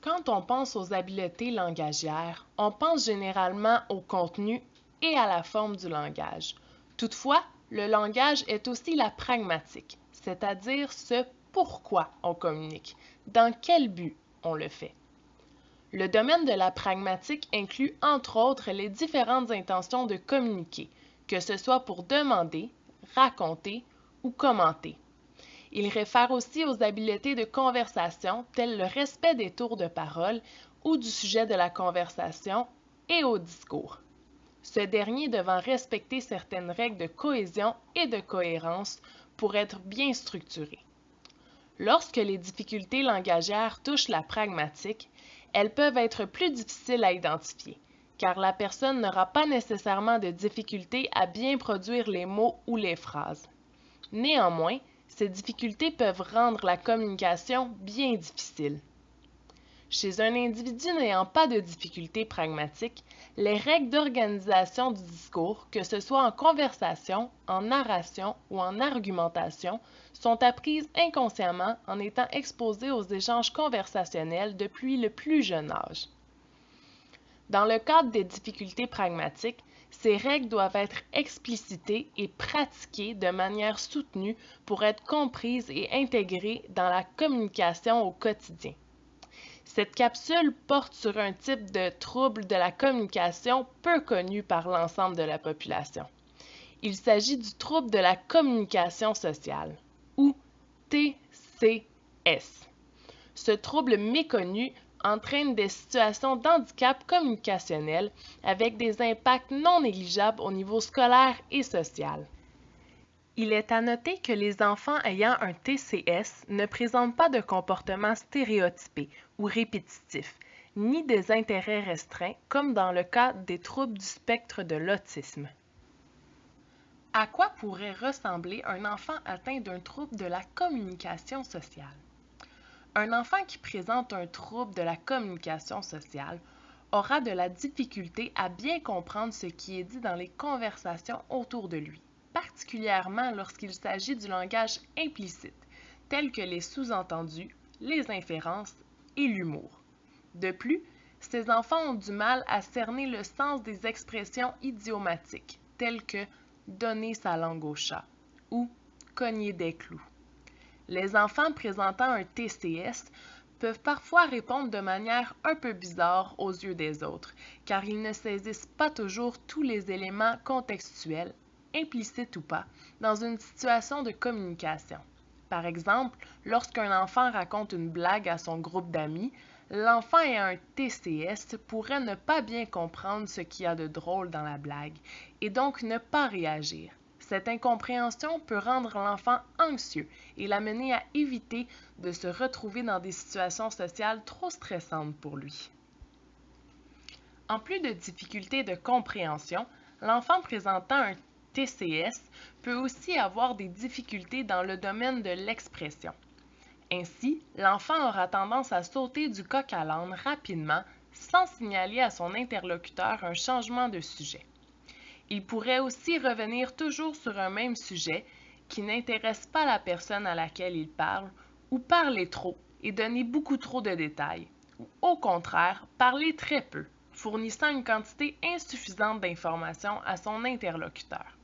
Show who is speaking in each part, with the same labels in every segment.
Speaker 1: Quand on pense aux habiletés langagières, on pense généralement au contenu et à la forme du langage. Toutefois, le langage est aussi la pragmatique, c'est-à-dire ce pourquoi on communique, dans quel but on le fait. Le domaine de la pragmatique inclut entre autres les différentes intentions de communiquer, que ce soit pour demander, raconter ou commenter. Il réfère aussi aux habiletés de conversation, telles le respect des tours de parole ou du sujet de la conversation, et au discours. Ce dernier devant respecter certaines règles de cohésion et de cohérence pour être bien structuré. Lorsque les difficultés langagières touchent la pragmatique, elles peuvent être plus difficiles à identifier, car la personne n'aura pas nécessairement de difficulté à bien produire les mots ou les phrases. Néanmoins, ces difficultés peuvent rendre la communication bien difficile. Chez un individu n'ayant pas de difficultés pragmatiques, les règles d'organisation du discours, que ce soit en conversation, en narration ou en argumentation, sont apprises inconsciemment en étant exposé aux échanges conversationnels depuis le plus jeune âge. Dans le cadre des difficultés pragmatiques, ces règles doivent être explicitées et pratiquées de manière soutenue pour être comprises et intégrées dans la communication au quotidien. Cette capsule porte sur un type de trouble de la communication peu connu par l'ensemble de la population. Il s'agit du trouble de la communication sociale, ou TCS. Ce trouble méconnu entraîne des situations d'handicap communicationnel avec des impacts non négligeables au niveau scolaire et social. Il est à noter que les enfants ayant un TCS ne présentent pas de comportements stéréotypés ou répétitifs, ni des intérêts restreints comme dans le cas des troubles du spectre de l'autisme. À quoi pourrait ressembler un enfant atteint d'un trouble de la communication sociale? Un enfant qui présente un trouble de la communication sociale aura de la difficulté à bien comprendre ce qui est dit dans les conversations autour de lui, particulièrement lorsqu'il s'agit du langage implicite, tel que les sous-entendus, les inférences et l'humour. De plus, ces enfants ont du mal à cerner le sens des expressions idiomatiques, telles que donner sa langue au chat ou cogner des clous. Les enfants présentant un TCS peuvent parfois répondre de manière un peu bizarre aux yeux des autres, car ils ne saisissent pas toujours tous les éléments contextuels, implicites ou pas, dans une situation de communication. Par exemple, lorsqu'un enfant raconte une blague à son groupe d'amis, l'enfant ayant un TCS pourrait ne pas bien comprendre ce qu'il y a de drôle dans la blague, et donc ne pas réagir. Cette incompréhension peut rendre l'enfant anxieux et l'amener à éviter de se retrouver dans des situations sociales trop stressantes pour lui. En plus de difficultés de compréhension, l'enfant présentant un TCS peut aussi avoir des difficultés dans le domaine de l'expression. Ainsi, l'enfant aura tendance à sauter du coq à l'âne rapidement sans signaler à son interlocuteur un changement de sujet. Il pourrait aussi revenir toujours sur un même sujet qui n'intéresse pas la personne à laquelle il parle, ou parler trop et donner beaucoup trop de détails, ou au contraire, parler très peu, fournissant une quantité insuffisante d'informations à son interlocuteur.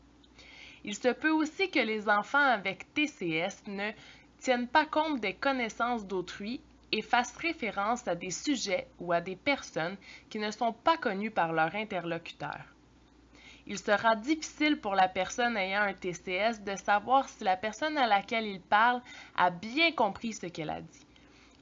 Speaker 1: Il se peut aussi que les enfants avec TCS ne tiennent pas compte des connaissances d'autrui et fassent référence à des sujets ou à des personnes qui ne sont pas connues par leur interlocuteur. Il sera difficile pour la personne ayant un TCS de savoir si la personne à laquelle il parle a bien compris ce qu'elle a dit,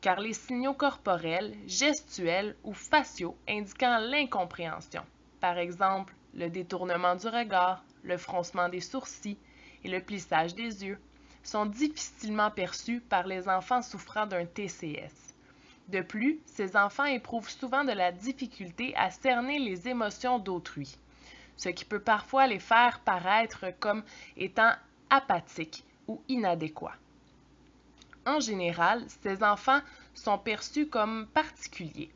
Speaker 1: car les signaux corporels, gestuels ou faciaux indiquant l'incompréhension, par exemple le détournement du regard, le froncement des sourcils et le plissage des yeux, sont difficilement perçus par les enfants souffrant d'un TCS. De plus, ces enfants éprouvent souvent de la difficulté à cerner les émotions d'autrui, ce qui peut parfois les faire paraître comme étant apathiques ou inadéquats. En général, ces enfants sont perçus comme particuliers.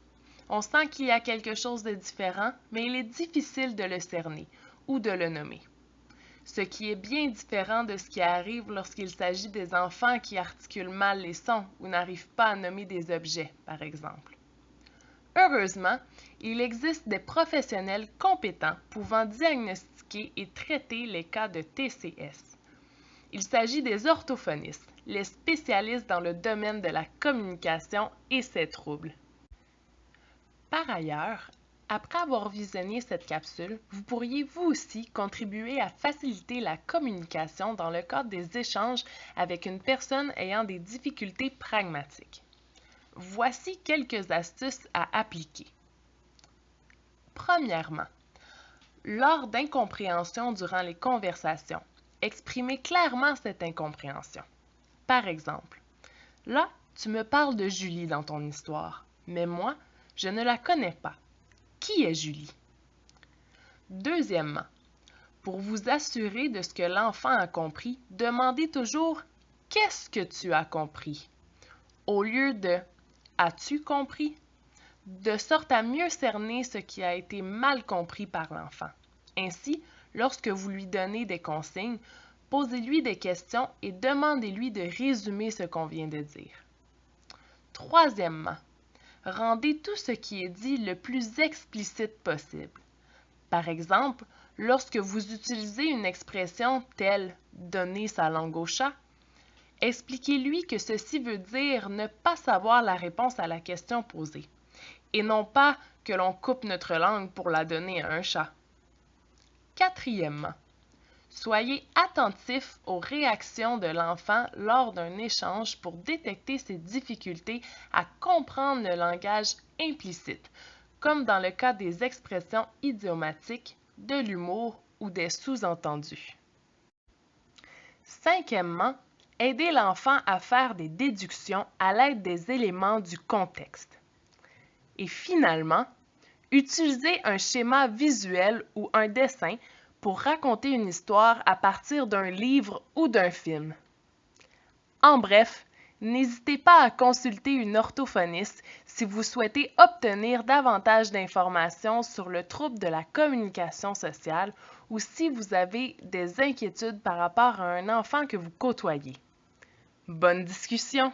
Speaker 1: On sent qu'il y a quelque chose de différent, mais il est difficile de le cerner ou de le nommer. Ce qui est bien différent de ce qui arrive lorsqu'il s'agit des enfants qui articulent mal les sons ou n'arrivent pas à nommer des objets, par exemple. Heureusement, il existe des professionnels compétents pouvant diagnostiquer et traiter les cas de TCS. Il s'agit des orthophonistes, les spécialistes dans le domaine de la communication et ses troubles. Par ailleurs, après avoir visionné cette capsule, vous pourriez vous aussi contribuer à faciliter la communication dans le cadre des échanges avec une personne ayant des difficultés pragmatiques. Voici quelques astuces à appliquer. Premièrement, lors d'incompréhension durant les conversations, exprimez clairement cette incompréhension. Par exemple, là, tu me parles de Julie dans ton histoire, mais moi, je ne la connais pas. Qui est Julie? Deuxièmement, pour vous assurer de ce que l'enfant a compris, demandez toujours « Qu'est-ce que tu as compris ?» au lieu de « As-tu compris ?» de sorte à mieux cerner ce qui a été mal compris par l'enfant. Ainsi, lorsque vous lui donnez des consignes, posez-lui des questions et demandez-lui de résumer ce qu'on vient de dire. Troisièmement, rendez tout ce qui est dit le plus explicite possible. Par exemple, lorsque vous utilisez une expression telle « donner sa langue au chat », expliquez-lui que ceci veut dire ne pas savoir la réponse à la question posée, et non pas que l'on coupe notre langue pour la donner à un chat. Quatrièmement, soyez attentif aux réactions de l'enfant lors d'un échange pour détecter ses difficultés à comprendre le langage implicite, comme dans le cas des expressions idiomatiques, de l'humour ou des sous-entendus. Cinquièmement, aidez l'enfant à faire des déductions à l'aide des éléments du contexte. Et finalement, utilisez un schéma visuel ou un dessin pour raconter une histoire à partir d'un livre ou d'un film. En bref, n'hésitez pas à consulter une orthophoniste si vous souhaitez obtenir davantage d'informations sur le trouble de la communication sociale ou si vous avez des inquiétudes par rapport à un enfant que vous côtoyez. Bonne discussion!